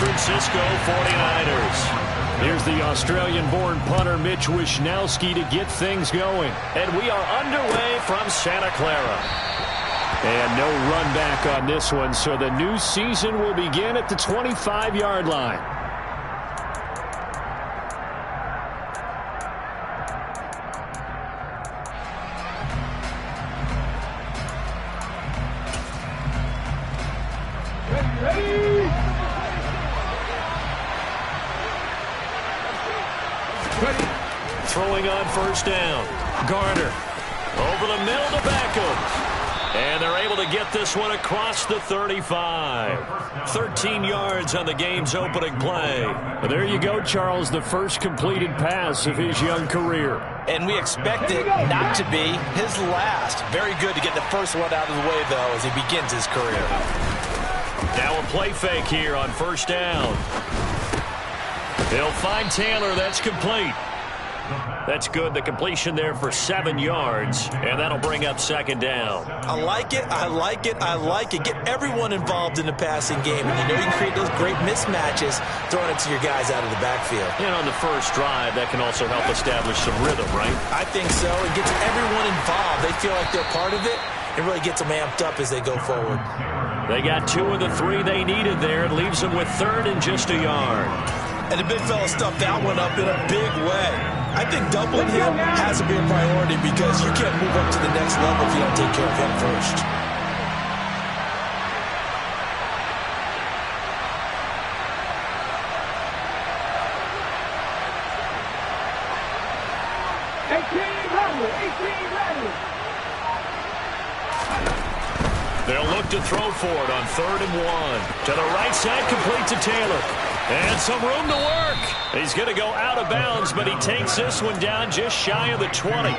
Francisco 49ers. Here's the Australian-born punter Mitch Wishnowsky to get things going. And we are underway from Santa Clara. And no run back on this one, so the new season will begin at the 25-yard line. Throwing on first down. Garner over the middle to Beckham. And they're able to get this one across the 35. 13 yards on the game's opening play. Well, there you go, Charles, the first completed pass of his young career. And we expect it not to be his last. Very good to get the first one out of the way, though, as he begins his career. Now a play fake here on first down. They'll find Taylor. That's complete. That's good. The completion there for 7 yards, and that'll bring up second down. I like it. I like it. I like it. Get everyone involved in the passing game, and you know you can create those great mismatches throwing it to your guys out of the backfield. And on the first drive, that can also help establish some rhythm, right? I think so. It gets everyone involved. They feel like they're part of it. It really gets them amped up as they go forward. They got 2 of the 3 they needed there. It leaves them with third and just a yard. And the big fella stuffed that one up in a big way. I think doubling him has to be a priority because you can't move up to the next level if you don't take care of him first. They'll look to throw for it on 3rd and 1. To the right side, complete to Taylor. And some room to work. He's going to go out of bounds, but he takes this one down just shy of the 20.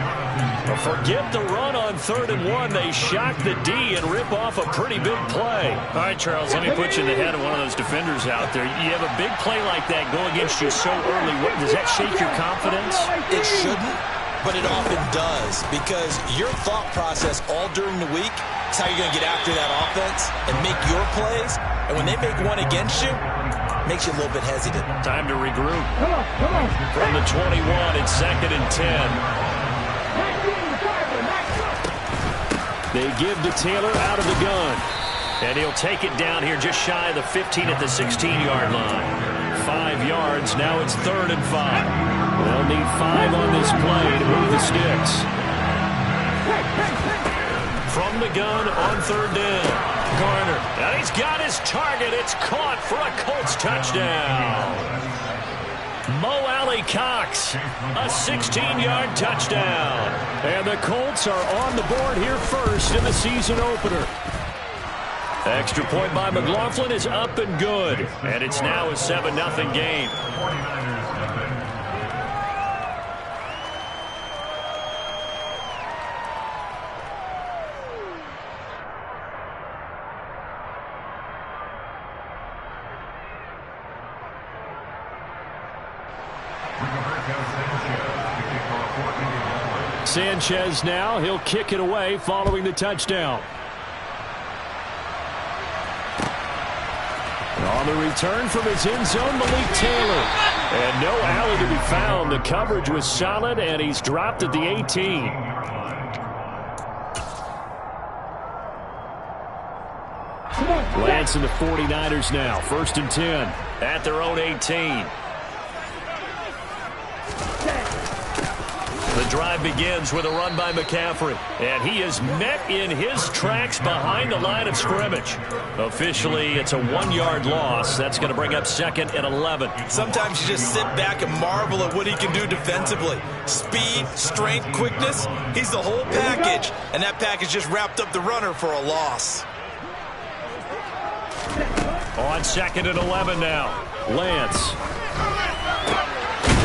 But forget the run on 3rd and 1. They shock the D and rip off a pretty big play. All right, Charles, let me put you in the head of one of those defenders out there. You have a big play like that go against you so early. Does that shake your confidence? It shouldn't, but it often does because your thought process all during the week is how you're going to get after that offense and make your plays. And when they make one against you, makes you a little bit hesitant. Time to regroup. From the 21, it's 2nd and 10. They give to Taylor out of the gun. And he'll take it down here just shy of the 15 at the 16-yard line. 5 yards, now it's 3rd and 5. They'll need 5 on this play to move the sticks. From the gun on 3rd down. Garner, and he's got his target. It's caught for a Colts touchdown. Mo Alley-Cox, a 16-yard touchdown. And the Colts are on the board here first in the season opener. Extra point by McLaughlin is up and good. And it's now a 7-0 game. Sanchez now, he'll kick it away following the touchdown. And on the return from his end zone, Malik Taylor. And no alley to be found. The coverage was solid, and he's dropped at the 18. Lance and the 49ers now, 1st and 10 at their own 18. The drive begins with a run by McCaffrey, and he is met in his tracks behind the line of scrimmage. Officially, it's a 1-yard loss. That's going to bring up 2nd and 11. Sometimes you just sit back and marvel at what he can do defensively. Speed, strength, quickness, he's the whole package, and that package just wrapped up the runner for a loss. On 2nd and 11 now, Lance.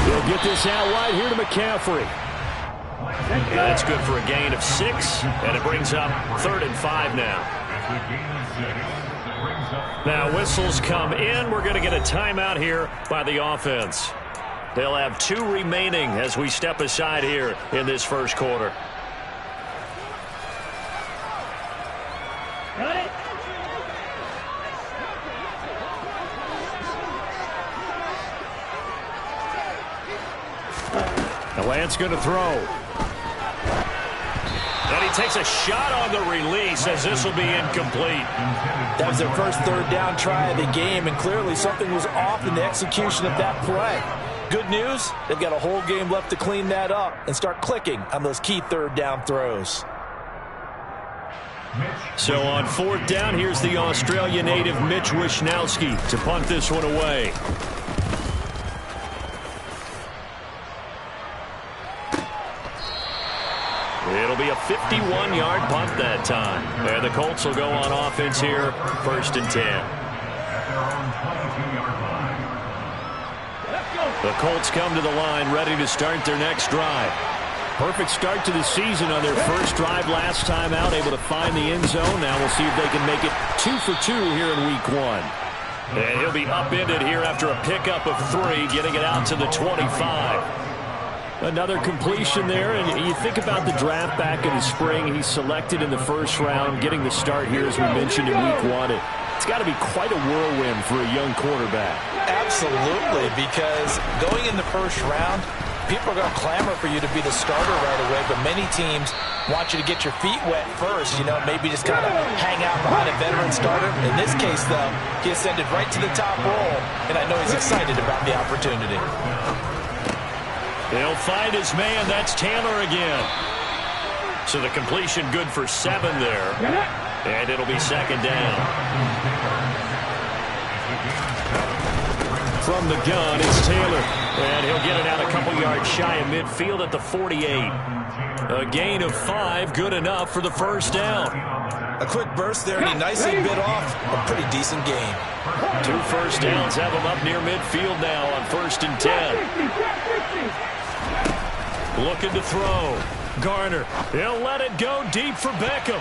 He'll get this out wide here to McCaffrey. That's good for a gain of 6, and it brings up 3rd and 5 now. Now whistles come in. We're going to get a timeout here by the offense. They'll have 2 remaining as we step aside here in this first quarter. The Lance going to throw. And he takes a shot on the release as this will be incomplete. That was their first third down try of the game, and clearly something was off in the execution of that play. Good news, they've got a whole game left to clean that up and start clicking on those key third down throws. So on fourth down, here's the Australia native Mitch Wishnowsky to punt this one away. It'll be a 51-yard punt that time. And the Colts will go on offense here, 1st and 10. The Colts come to the line ready to start their next drive. Perfect start to the season on their first drive last time out, able to find the end zone. Now we'll see if they can make it 2 for 2 here in week 1. And he'll be upended here after a pickup of 3, getting it out to the 25. Another completion there, and you think about the draft back in the spring. He's selected in the first round, getting the start here, as we mentioned, in week 1. It's got to be quite a whirlwind for a young quarterback. Absolutely, because going in the first round, people are going to clamor for you to be the starter right away, but many teams want you to get your feet wet first, maybe just kind of hang out behind a veteran starter. In this case, though, he ascended right to the top role, and I know he's excited about the opportunity. He'll find his man. That's Taylor again. So the completion good for 7 there. And it'll be 2nd down. From the gun, it's Taylor. And he'll get it out a couple yards shy of midfield at the 48. A gain of 5, good enough for the 1st down. A quick burst there, and he nicely bit off a pretty decent gain. 2 first downs have him up near midfield now on 1st and 10. Looking to throw. Garner. He'll let it go deep for Beckham.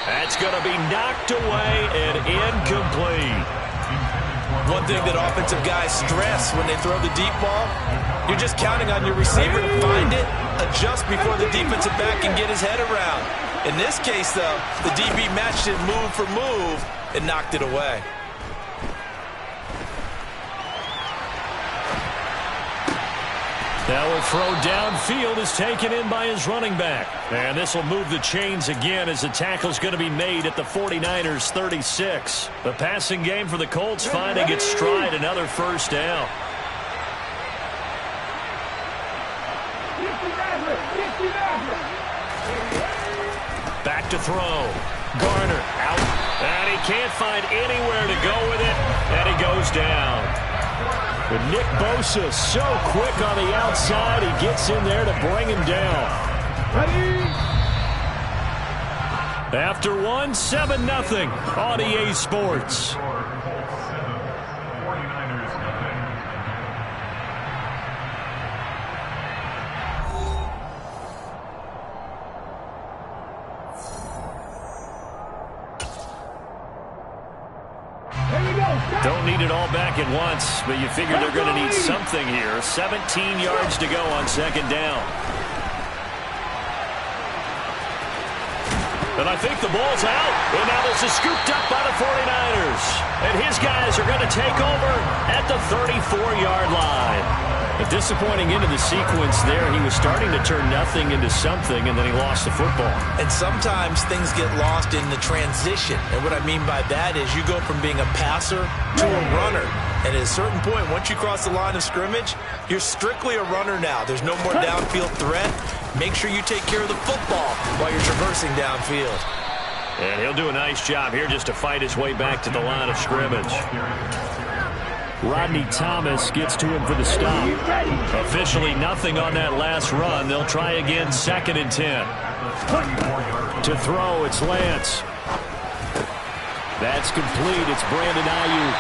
That's going to be knocked away and incomplete. One thing that offensive guys stress when they throw the deep ball, you're just counting on your receiver to find it, adjust before the defensive back can get his head around. In this case, though, the DB matched it move for move and knocked it away. Now a throw downfield is taken in by his running back. And this will move the chains again as the tackle's going to be made at the 49ers 36. The passing game for the Colts finding its stride, another 1st down. Back to throw. Garner out. And he can't find anywhere to go with it. And he goes down. But Nick Bosa so quick on the outside, he gets in there to bring him down. After 1, 7-0 on EA Sports. Don't need it all back at once, but you figure they're going to need something here. 17 yards to go on 2nd down. And I think the ball's out. And now this is scooped up by the 49ers. And his guys are going to take over at the 34-yard line. A disappointing end of the sequence there. He was starting to turn nothing into something, and then he lost the football. And sometimes things get lost in the transition. And what I mean by that is you go from being a passer to a runner. And at a certain point, once you cross the line of scrimmage, you're strictly a runner now. There's no more downfield threat. Make sure you take care of the football while you're traversing downfield. And he'll do a nice job here just to fight his way back to the line of scrimmage. Rodney Thomas gets to him for the stop. Officially nothing on that last run. They'll try again, 2nd and 10. To throw, it's Lance. That's complete. It's Brandon Ayuk.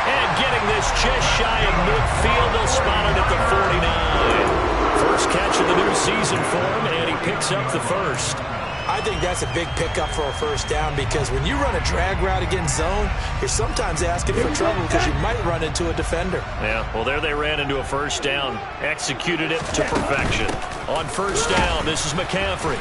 And getting this just shy of midfield, they'll spot it at the 49. First catch of the new season for him, and he picks up the 1st. I think that's a big pickup for a 1st down, because when you run a drag route against zone, you're sometimes asking for trouble because you might run into a defender. Yeah, well, there they ran into a 1st down. Executed it to perfection. On 1st down, this is McCaffrey.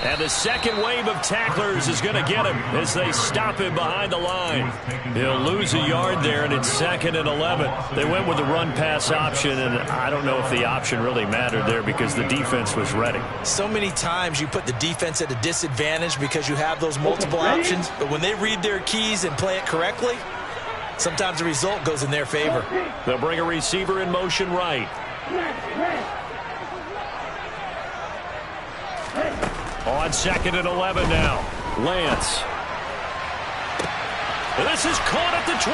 And the second wave of tacklers is going to get him as they stop him behind the line. He'll lose a yard there, and it's 2nd and 11. They went with the run-pass option, and I don't know if the option really mattered there because the defense was ready. So many times you put the defense at a disadvantage because you have those multiple options, but when they read their keys and play it correctly, sometimes the result goes in their favor. They'll bring a receiver in motion right. On 2nd and 11 now. Lance. This is caught at the 20.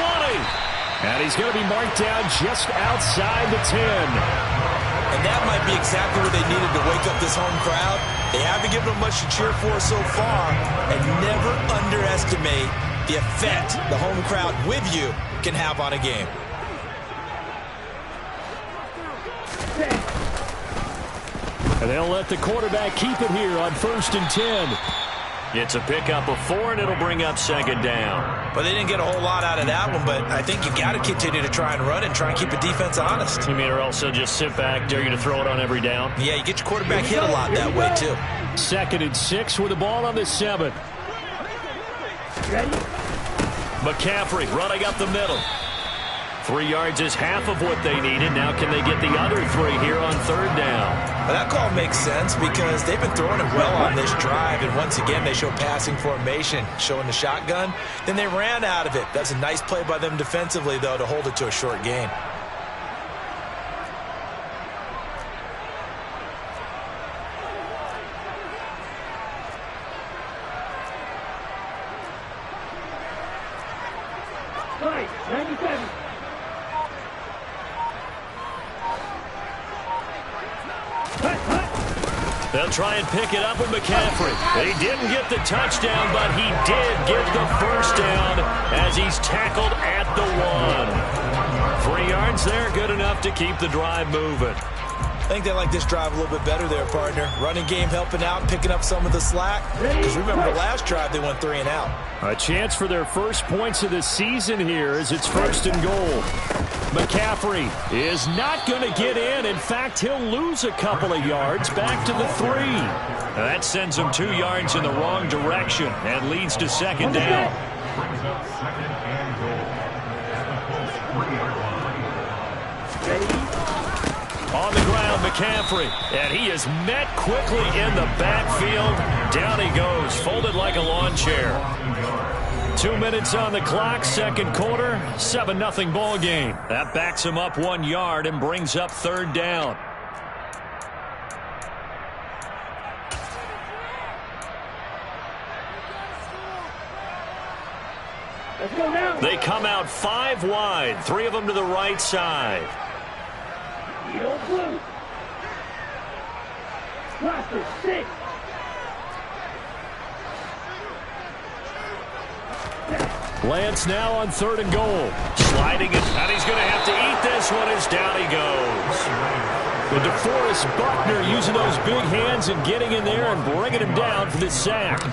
And he's going to be marked down just outside the 10. And that might be exactly what they needed to wake up this home crowd. They haven't given them much to cheer for so far. And never underestimate the effect the home crowd with you can have on a game. And they'll let the quarterback keep it here on 1st and 10. It's a pickup of 4, and it'll bring up 2nd down. Well, they didn't get a whole lot out of that one, but I think you got to continue to try and run and try and keep the defense honest. You mean or else they'll just sit back, dare you to throw it on every down? Yeah, you get your quarterback hit a lot that way, too. 2nd and 6 with the ball on the 7. McCaffrey running up the middle. 3 yards is half of what they needed. Now can they get the other 3 here on 3rd down? Well, that call makes sense because they've been throwing it well on this drive, and once again they show passing formation, showing the shotgun. Then they ran out of it. That's a nice play by them defensively, though, to hold it to a short gain. They'll try and pick it up with McCaffrey. He didn't get the touchdown, but he did get the first down as he's tackled at the 1. 3 yards there, good enough to keep the drive moving. I think they like this drive a little bit better there, partner. Running game helping out, picking up some of the slack. Because remember the last drive, they went 3 and out. A chance for their first points of the season here as it's 1st and goal. McCaffrey is not going to get in. In fact, he'll lose a couple of yards back to the 3. That sends him 2 yards in the wrong direction and leads to 2nd down. On the ground, McCaffrey, and he is met quickly in the backfield. Down he goes, folded like a lawn chair. 2 minutes on the clock, 2nd quarter, 7-0 ball game. That backs him up 1 yard and brings up 3rd down. Let's go now. They come out 5 wide, 3 of them to the right side. Yellow blue. Roster 6. Lance now on 3rd and goal. Sliding it, and he's going to have to eat this one as down he goes. The DeForest Buckner using those big hands and getting in there and bringing him down for the sack.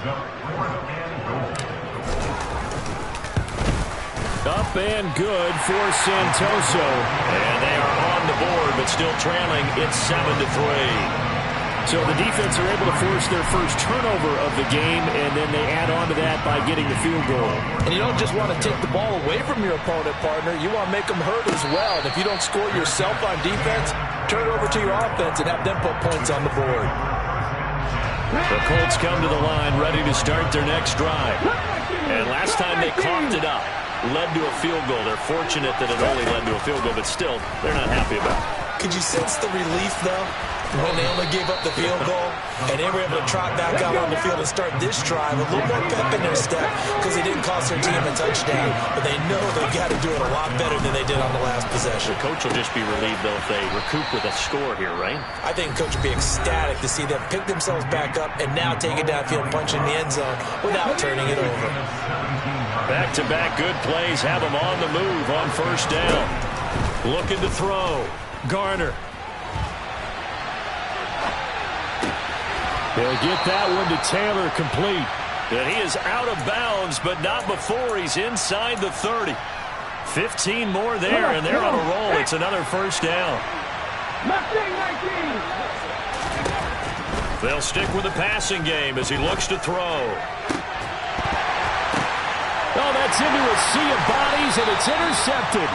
Up and good for Santoso. And they are on the board, but still trailing. It's 7-3. So the defense are able to force their first turnover of the game, and then they add on to that by getting the field goal. And you don't just want to take the ball away from your opponent, partner. You want to make them hurt as well. And if you don't score yourself on defense, turn it over to your offense and have them put points on the board. The Colts come to the line ready to start their next drive. And last time they coughed it up, led to a field goal. They're fortunate that it only led to a field goal, but still, they're not happy about it. Could you sense the relief, though, when they only gave up the field goal and they were able to trot back out on the field and start this drive a little more pep in their step because they didn't cost their team a touchdown, but they know they've got to do it a lot better than they did on the last possession. The coach will just be relieved, though, if they recoup with a score here, right? I think the coach would be ecstatic to see them pick themselves back up and now take it downfield and punch in the end zone without turning it over. Back-to-back good plays have them on the move on 1st down. Looking to throw. Garner. They'll get that one to Taylor complete. And he is out of bounds, but not before he's inside the 30. 15 more there, and they're on a roll. It's another 1st down. They'll stick with the passing game as he looks to throw. Oh, that's into a sea of bodies, and it's intercepted.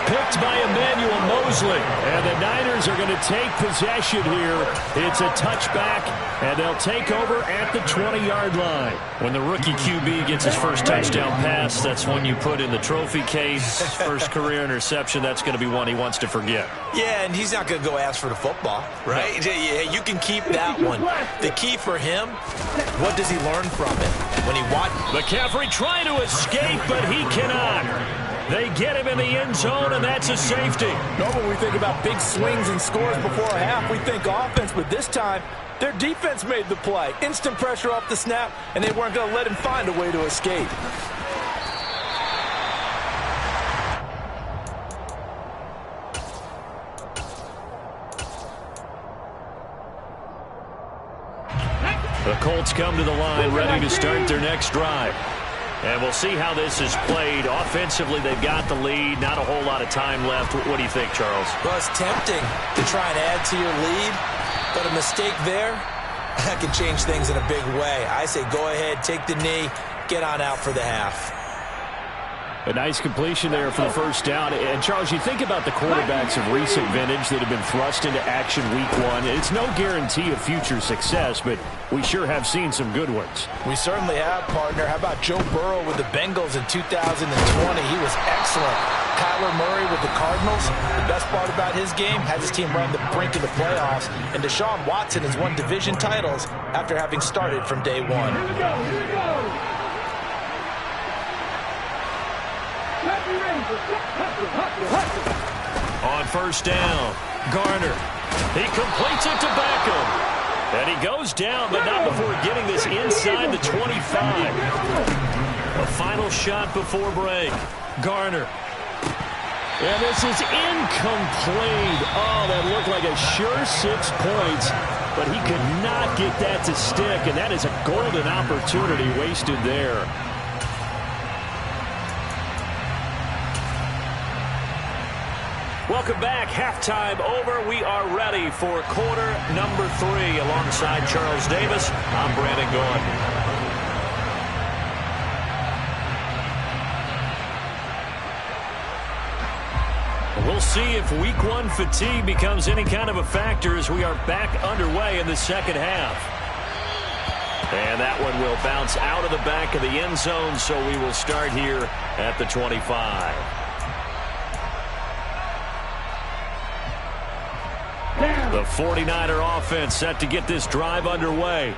Picked by Emmanuel Mosley. And the Niners are going to take possession here. It's a touchback, and they'll take over at the 20-yard line. When the rookie QB gets his first touchdown pass, that's when you put in the trophy case. First career interception, that's going to be one he wants to forget. Yeah, and he's not going to go ask for the football, right? No. Yeah, you can keep that one. The key for him, what does he learn from it? When he watched McCaffrey trying to escape, but he cannot. They get him in the end zone, and that's a safety. Normally we think about big swings and scores before a half. We think offense, but this time their defense made the play. Instant pressure off the snap, and they weren't going to let him find a way to escape. The Colts come to the line, ready to start their next drive. And we'll see how this is played. Offensively, they've got the lead. Not a whole lot of time left. What do you think, Charles? Well, it's tempting to try and add to your lead, but a mistake there, that can change things in a big way. I say go ahead, take the knee, get on out for the half. A nice completion there for the first down. And, Charles, you think about the quarterbacks of recent vintage that have been thrust into action week one. It's no guarantee of future success, but we sure have seen some good ones. We certainly have, partner. How about Joe Burrow with the Bengals in 2020? He was excellent. Kyler Murray with the Cardinals. The best part about his game, has his team run the brink of the playoffs. And Deshaun Watson has won division titles after having started from day one. Here we go, here we go. On first down, Garner. He completes it to Beckham. And he goes down, but not before getting this inside the 25. A final shot before break. Garner. And this is incomplete. Oh, that looked like a sure 6 points, but he could not get that to stick, and that is a golden opportunity wasted there. Welcome back. Halftime over. We are ready for quarter number 3. Alongside Charles Davis, I'm Brandon Gaudin. We'll see if week one fatigue becomes any kind of a factor as we are back underway in the second half. And that one will bounce out of the back of the end zone, so we will start here at the 25. The 49er offense set to get this drive underway.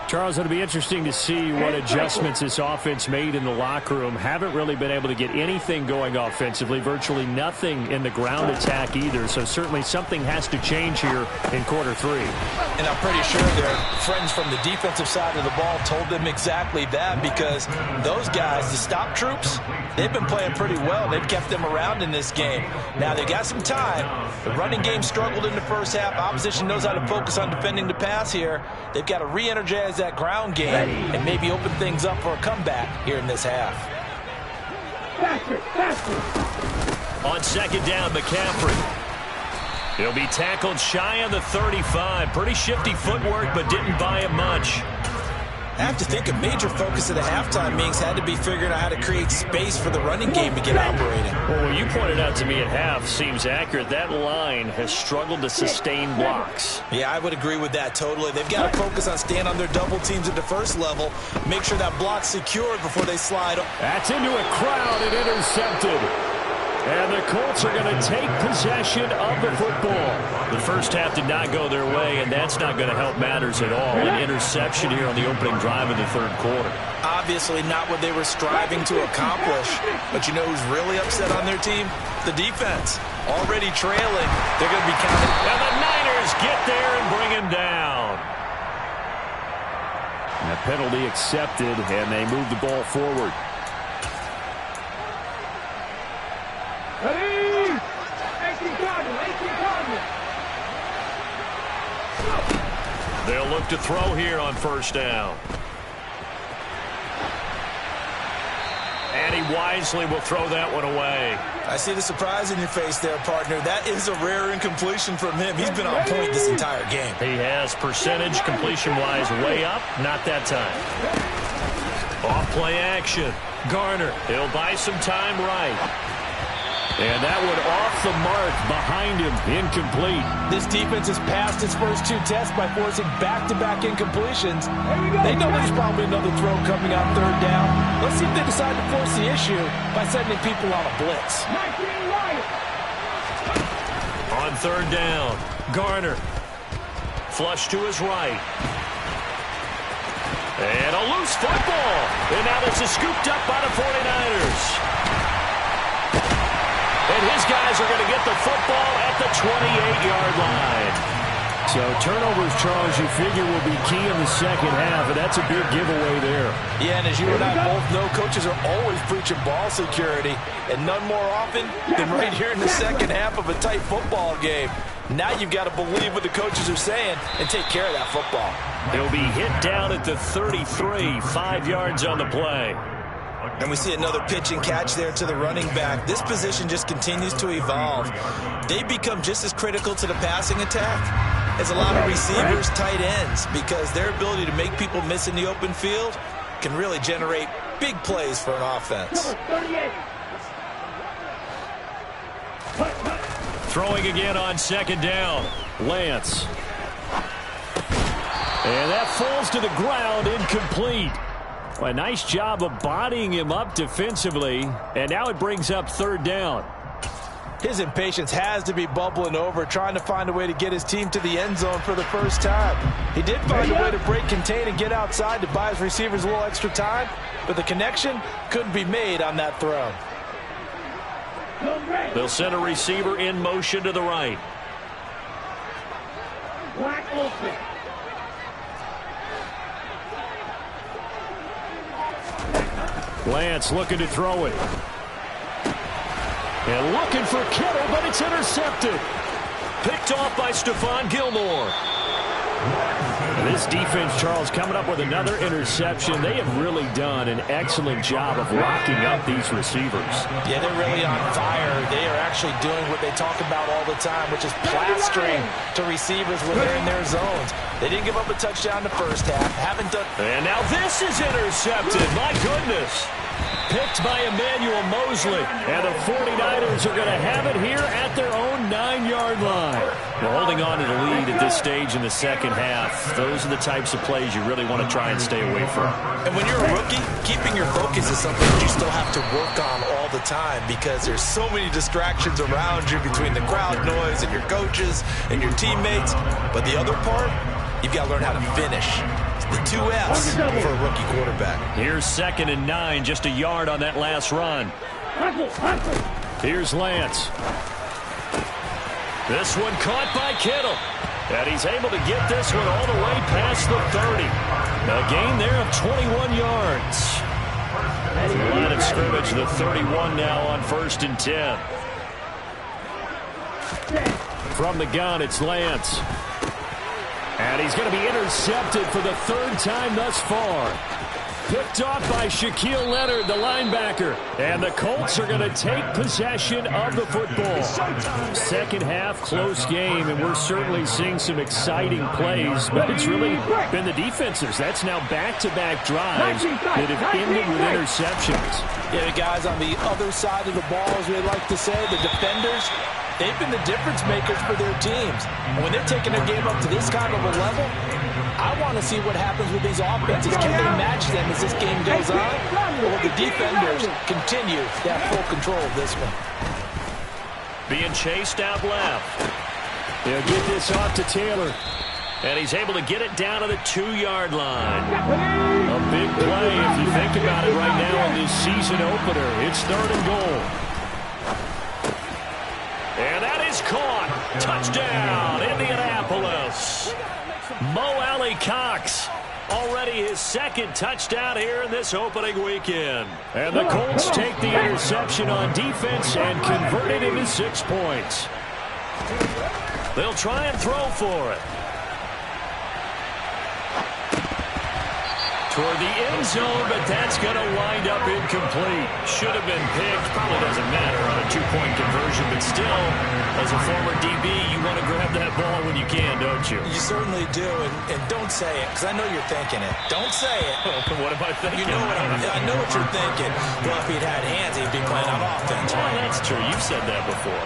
Charles, it'll be interesting to see what adjustments this offense made in the locker room. Haven't really been able to get anything going offensively, virtually nothing in the ground attack either. So certainly something has to change here in quarter 3. And I'm pretty sure their friends from the defensive side of the ball told them exactly that, because those guys, the stop troops, they've been playing pretty well. They've kept them around in this game. Now they got some time. The running game struggled in the first half. Opposition knows how to focus on defending the pass here. They've got to re-energize that ground game and maybe open things up for a comeback here in this half. On second down, McCaffrey. He'll be tackled shy of the 35. Pretty shifty footwork, but didn't buy him much. I have to think a major focus of the halftime meetings had to be figuring out how to create space for the running game to get operating. Well, what you pointed out to me at half seems accurate. That line has struggled to sustain blocks. Yeah, I would agree with that totally. They've got to focus on staying on their double teams at the first level, make sure that block's secured before they slide. That's into a crowd and intercepted. And the Colts are going to take possession of the football. The first half did not go their way, and that's not going to help matters at all. An interception here on the opening drive of the third quarter. Obviously not what they were striving to accomplish. But you know who's really upset on their team? The defense. Already trailing. They're going to be counting. And the Niners get there and bring him down. And a penalty accepted, and they move the ball forward. They'll look to throw here on first down. And he wisely will throw that one away. I see the surprise in your face there, partner. That is a rare incompletion from him. He's been on point this entire game. He has percentage completion-wise way up. Not that time. Off-play action. Garner. He'll buy some time right. And that one off the mark behind him. Incomplete. This defense has passed its first 2 tests by forcing back-to-back incompletions. They know there's probably another throw coming on 3rd down. Let's see if they decide to force the issue by sending people on a blitz. On 3rd down, Garner. Flush to his right. And a loose football. And now this is scooped up by the 49ers. And his guys are going to get the football at the 28-yard line. So turnovers, Charles, you figure will be key in the second half, and that's a big giveaway there. Yeah, and as you and I both know, coaches are always preaching ball security, and none more often than right here in the second half of a tight football game. Now you've got to believe what the coaches are saying and take care of that football. He'll be hit down at the 33, 5 yards on the play. And we see another pitch and catch there to the running back. This position just continues to evolve. They become just as critical to the passing attack as a lot of receivers, tight ends, because their ability to make people miss in the open field can really generate big plays for an offense. Throwing again on 2nd down. Lance. And that falls to the ground, incomplete. A nice job of bodying him up defensively, and now it brings up 3rd down. His impatience has to be bubbling over, trying to find a way to get his team to the end zone for the first time. He did find a way to break, contain, and get outside to buy his receivers a little extra time, but the connection couldn't be made on that throw. They'll send a receiver in motion to the right. Black open. Lance looking to throw it. And looking for Kittle, but it's intercepted. Picked off by Stephon Gilmore. This defense, Charles, coming up with another interception. They have really done an excellent job of locking up these receivers. Yeah, they're really on fire. They are actually doing what they talk about all the time, which is plastering to receivers when they're in their zones. They didn't give up a touchdown the first half. Haven't done. And now this is intercepted. My goodness. Picked by Emmanuel Mosley. And the 49ers are going to have it here at their own 9-yard line. Well, holding on to the lead at this stage in the second half, those are the types of plays you really want to try and stay away from. And when you're a rookie, keeping your focus is something that you still have to work on all the time because there's so many distractions around you between the crowd noise and your coaches and your teammates. But the other part, you've got to learn how to finish. The 2 F's for a rookie quarterback. Here's 2nd and 9, just a yard on that last run. Here's Lance. This one caught by Kittle. And he's able to get this one all the way past the 30. A gain there of 21 yards. The line of scrimmage, the 31 now on 1st and 10. From the gun, it's Lance. And he's going to be intercepted for the 3rd time thus far. Picked off by Shaquille Leonard, the linebacker. And the Colts are going to take possession of the football. Second half, close game, and we're certainly seeing some exciting plays. But it's really been the defenses. That's now back-to-back drives that have ended with interceptions. Yeah, the guys on the other side of the ball, as we like to say, the defenders, they've been the difference makers for their teams. And when they're taking their game up to this kind of a level, I want to see what happens with these offenses. Can they match them as this game goes on? Or will the defenders continue to have full control of this one? Being chased out left. They'll get this off to Taylor. And he's able to get it down to the 2-yard line. A big play if you think about it right now in this season opener. It's 3rd and goal. And that is caught. Touchdown, Indianapolis. Mo Alley Cox, already his 2nd touchdown here in this opening weekend. And the Colts take the interception on defense and convert it into 6 points. They'll try and throw for it. Toward the end zone, but that's going to wind up incomplete. Should have been picked. Probably doesn't matter on a two-point conversion, but still, as a former DB, you want to grab that ball when you can, don't you? You certainly do, and don't say it, because I know you're thinking it. Don't say it. What am I thinking? You know I know what you're thinking. Well, if he'd had hands, he'd be playing on offense. Well, that's true. You've said that before.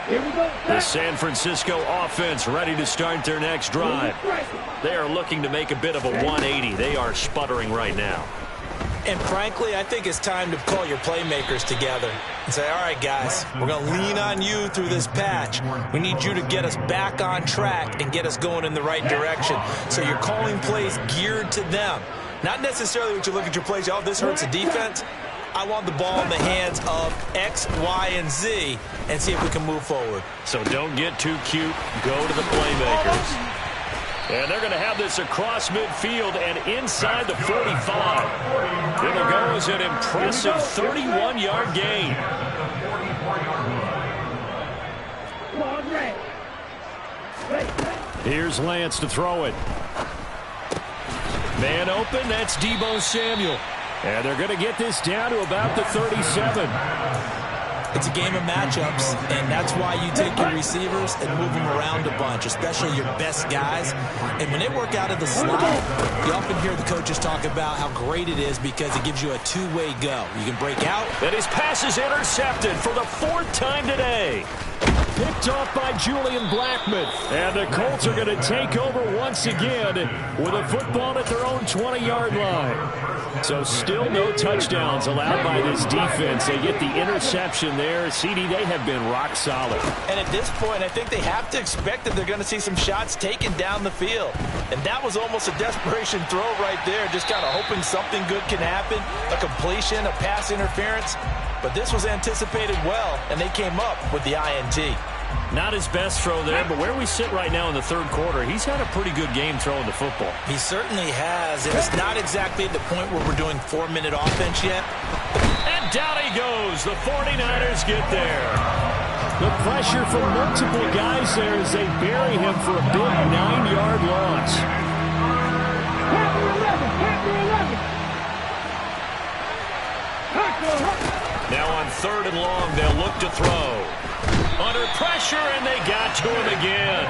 Here we go. The San Francisco offense ready to start their next drive. They are looking to make a bit of a 180. They are sputtering right now. And frankly, I think it's time to call your playmakers together and say, all right, guys, we're going to lean on you through this patch. We need you to get us back on track and get us going in the right direction. So you're calling plays geared to them. Not necessarily what you look at your plays, oh, this hurts the defense. I want the ball in the hands of X, Y, and Z and see if we can move forward. So don't get too cute. Go to the playmakers. And they're going to have this across midfield and inside the 45. It'll go as an impressive 31-yard gain. Here's Lance to throw it. Man open, that's Deebo Samuel. And they're going to get this down to about the 37. It's a game of matchups, and that's why you take your receivers and move them around a bunch, especially your best guys. And when they work out of the slot, you often hear the coaches talk about how great it is because it gives you a two-way go. You can break out. And his pass is intercepted for the fourth time today. Picked off by Julian Blackmon. And the Colts are going to take over once again with a football at their own 20-yard line. So still no touchdowns allowed by this defense. They get the interception there. CD, they have been rock solid. And at this point, I think they have to expect that they're going to see some shots taken down the field. And that was almost a desperation throw right there, just kind of hoping something good can happen, a completion, a pass interference. But this was anticipated well, and they came up with the INT. Not his best throw there, but where we sit right now in the third quarter, he's had a pretty good game throwing the football. He certainly has, and it's not exactly at the point where we're doing 4-minute offense yet. And down he goes. The 49ers get there. The pressure from multiple guys there as they bury him for a big 9-yard loss. Now on 3rd and long, they'll look to throw. Under pressure, and they got to him again.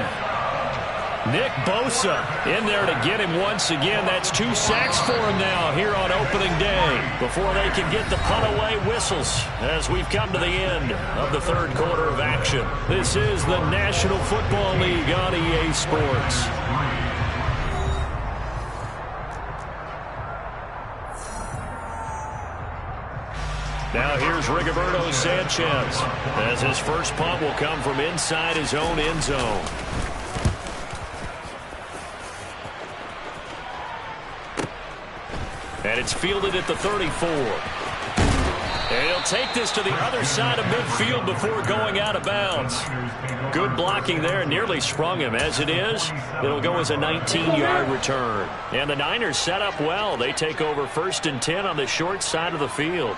Nick Bosa in there to get him once again. That's 2 sacks for him now here on opening day before they can get the punt-away whistles as we've come to the end of the third quarter of action. This is the National Football League on EA Sports. Now here's Rigoberto Sanchez as his first punt will come from inside his own end zone. And it's fielded at the 34. And he'll take this to the other side of midfield before going out of bounds. Good blocking there, nearly sprung him. As it is, it'll go as a 19-yard return. And the Niners set up well. They take over 1st and 10 on the short side of the field.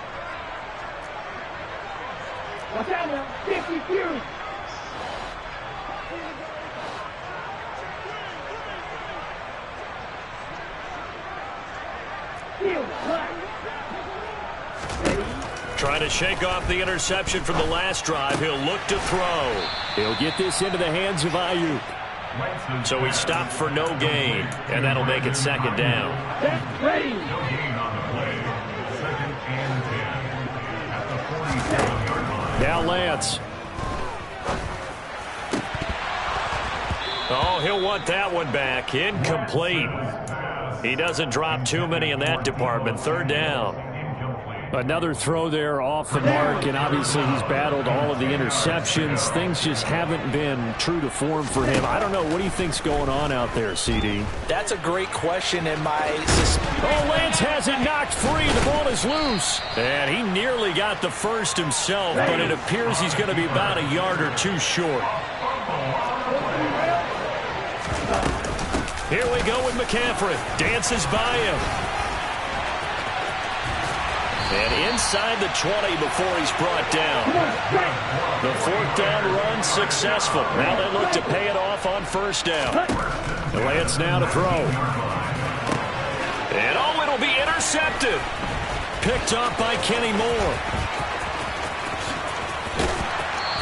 Watch out now. 50 Fury. Trying to shake off the interception from the last drive. He'll look to throw. He'll get this into the hands of Ayuk. So he stopped for no gain, and that'll make it 2nd down. Ready. Now Lance. Oh, he'll want that one back. Incomplete. He doesn't drop too many in that department. 3rd down. Another throw there off the mark, and obviously he's battled all of the interceptions. Things just haven't been true to form for him. I don't know. What do you think's going on out there, CD? That's a great question, and Oh, Lance has it knocked free. The ball is loose. And he nearly got the first himself, but it appears he's going to be about a yard or two short. Here we go with McCaffrey. Dances by him. And inside the 20 before he's brought down. The fourth down run successful. Now they look to pay it off on first down. Lance now to throw. And oh, it'll be intercepted. Picked up by Kenny Moore.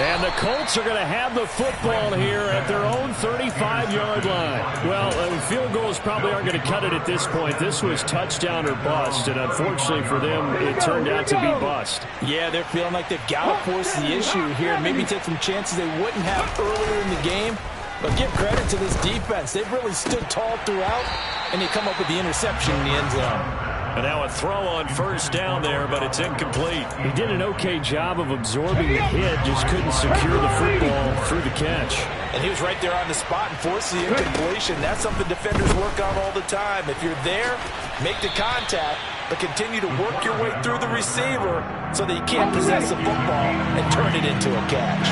And the Colts are going to have the football here at their own 35-yard line. Well, field goals probably aren't going to cut it at this point. This was touchdown or bust, and unfortunately for them, it turned out to be bust. Yeah, they're feeling like they've got to force the issue here and maybe take some chances they wouldn't have earlier in the game. But give credit to this defense. They've really stood tall throughout, and they come up with the interception in the end zone. And now a throw on first down there, but it's incomplete. He did an okay job of absorbing the hit, just couldn't secure the football through the catch. And he was right there on the spot and forced the incompletion. That's something defenders work on all the time. If you're there, make the contact, but continue to work your way through the receiver so that you can't possess the football and turn it into a catch.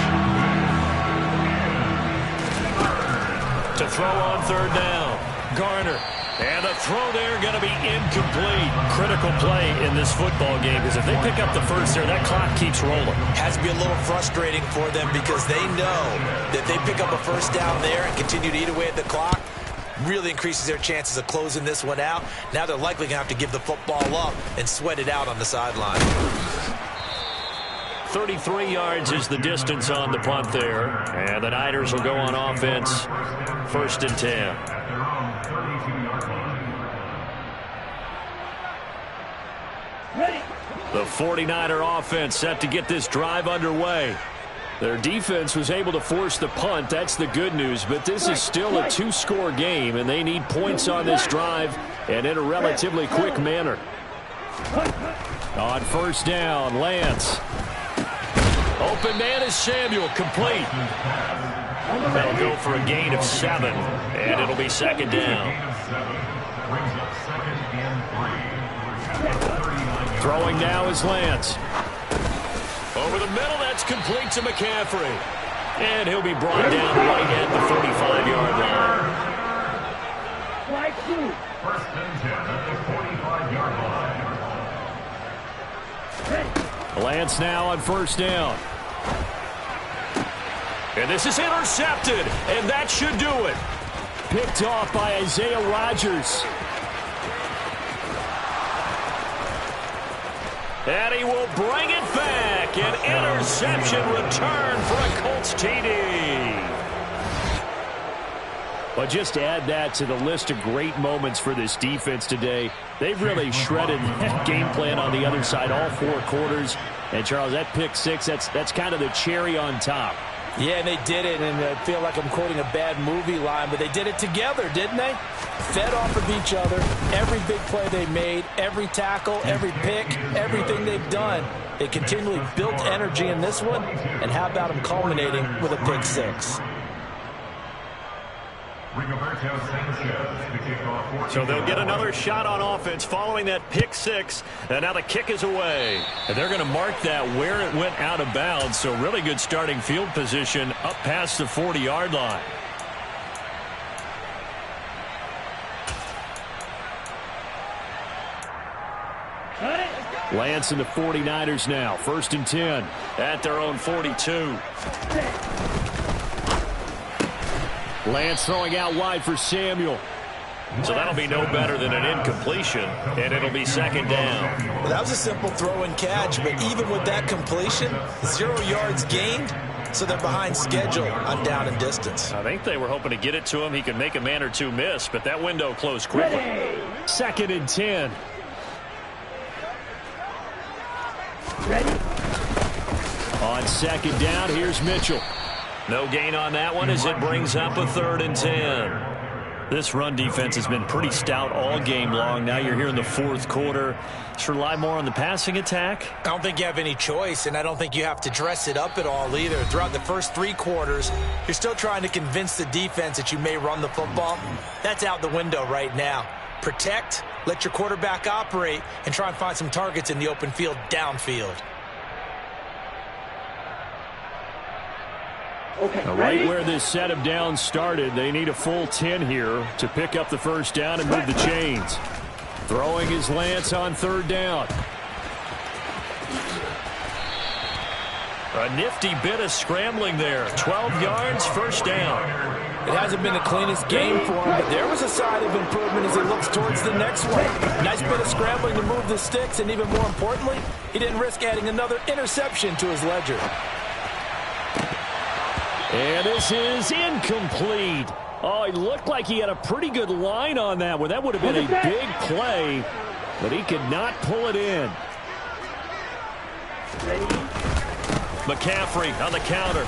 To throw on third down, Garner. And the throw there going to be incomplete. Critical play in this football game because if they pick up the first there, that clock keeps rolling. Has to be a little frustrating for them because they know that they pick up a first down there and continue to eat away at the clock, really increases their chances of closing this one out. Now they're likely going to have to give the football up and sweat it out on the sideline. 33 yards is the distance on the punt there. And the Niners will go on offense. First and 10. The 49er offense set to get this drive underway. Their defense was able to force the punt. That's the good news. But this is still a two-score game, and they need points on this drive and in a relatively quick manner. On first down, Lance. Open man is Samuel, complete. They'll go for a gain of 7, and it'll be second down. Throwing now is Lance. Over the middle, that's complete to McCaffrey. And he'll be brought down right at the 45-yard line. First and 10 at the 45-yard line. Lance now on first down. And this is intercepted, and that should do it. Picked off by Isaiah Rodgers. And he will bring it back. An interception return for a Colts TD. But just to add that to the list of great moments for this defense today, they've really shredded that game plan on the other side all 4 quarters. And, Charles, that pick 6, that's kind of the cherry on top. Yeah, and they did it, and I feel like I'm quoting a bad movie line, but they did it together, didn't they? Fed off of each other, every big play they made, every tackle, every pick, everything they've done. They continually built energy in this one, and how about them culminating with a pick 6? So they'll get another shot on offense following that pick 6. And now the kick is away. And they're going to mark that where it went out of bounds. So really good starting field position up past the 40-yard line. Lance and the 49ers now. First and 10. At their own 42. Lance throwing out wide for Samuel. So that'll be no better than an incompletion, and it'll be second down. Well, that was a simple throw and catch, but even with that completion, 0 yards gained, so they're behind schedule on down and distance. I think they were hoping to get it to him. He could make a man or two miss, but that window closed quickly. Second and 10. On second down, here's Mitchell. No gain on that one as it brings up a 3rd and 10. This run defense has been pretty stout all game long. Now you're here in the 4th quarter. Should rely more on the passing attack? I don't think you have any choice, and I don't think you have to dress it up at all either. Throughout the first 3 quarters, you're still trying to convince the defense that you may run the football. That's out the window right now. Protect, let your quarterback operate, and try and find some targets in the open field downfield. Okay, Right where this set of downs started, they need a full 10 here to pick up the first down and move the chains. Throwing is Lance on 3rd down. A nifty bit of scrambling there. 12 yards, first down. It hasn't been the cleanest game for him, but there was a sign of improvement as he looks towards the next one. Nice bit of scrambling to move the sticks, and even more importantly, he didn't risk adding another interception to his ledger. And this is incomplete. Oh, he looked like he had a pretty good line on that one. That would have been a big play, but he could not pull it in. McCaffrey on the counter.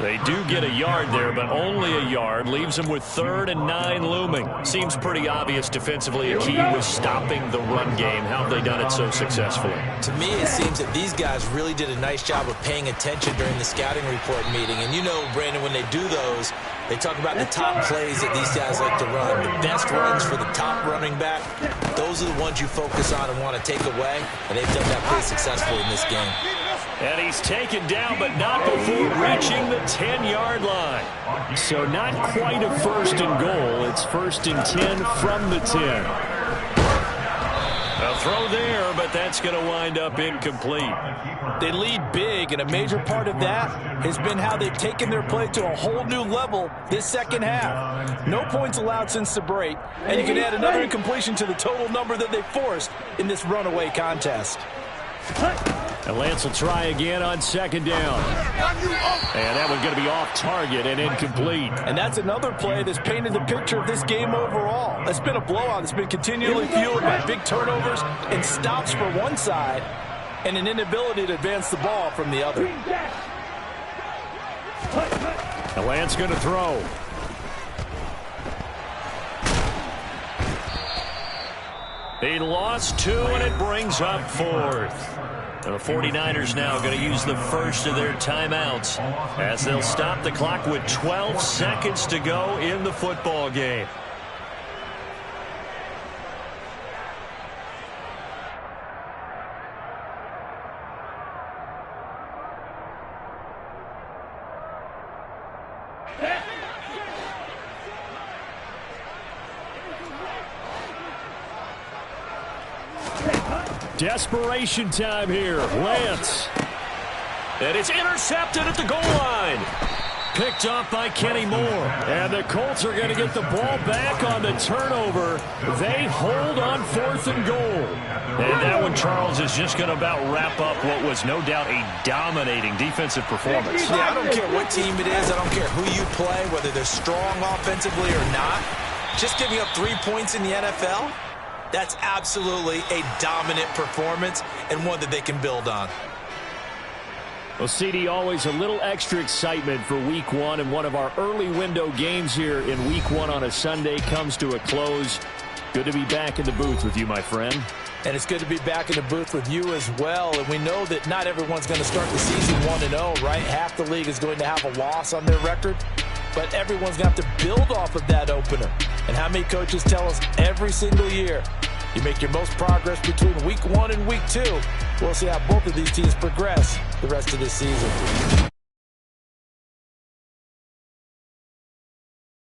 They do get a yard there, but only a yard. Leaves them with 3rd and 9 looming. Seems pretty obvious defensively a key was stopping the run game. How have they done it so successfully? To me, it seems that these guys really did a nice job of paying attention during the scouting report meeting. And you know, Brandon, when they do those, they talk about the top plays that these guys like to run. The best runs for the top running back. Those are the ones you focus on and want to take away. And they've done that pretty successfully in this game. And he's taken down, but not before reaching the 10-yard line. So not quite a 1st and goal. It's 1st and 10 from the 10. A throw there, but that's going to wind up incomplete. They lead big, and a major part of that has been how they've taken their play to a whole new level this second half. No points allowed since the break, and you can add another incompletion to the total number that they forced in this runaway contest. And Lance will try again on 2nd down. And that one's going to be off target and incomplete. And that's another play that's painted the picture of this game overall. It's been a blowout. It's been continually fueled by big turnovers and stops for one side and an inability to advance the ball from the other. And Lance going to throw. He lost 2, and it brings up 4th. The 49ers now going to use the first of their timeouts as they'll stop the clock with 12 seconds to go in the football game. Desperation time here. Lance. And it's intercepted at the goal line. Picked off by Kenny Moore. And the Colts are going to get the ball back on the turnover. They hold on 4th and goal. And that one, Charles, is just going to about wrap up what was no doubt a dominating defensive performance. Yeah, I don't care what team it is. I don't care who you play, whether they're strong offensively or not. Just giving up 3 points in the NFL, that's absolutely a dominant performance and one that they can build on. Well, CD, always a little extra excitement for Week 1, and one of our early window games here in Week 1 on a Sunday comes to a close. Good to be back in the booth with you, my friend. And it's good to be back in the booth with you as well. And we know that not everyone's going to start the season 1-0, right? Half the league is going to have a loss on their record. But everyone's going to have to build off of that opener. And how many coaches tell us every single year, you make your most progress between Week 1 and Week 2. We'll see how both of these teams progress the rest of this season.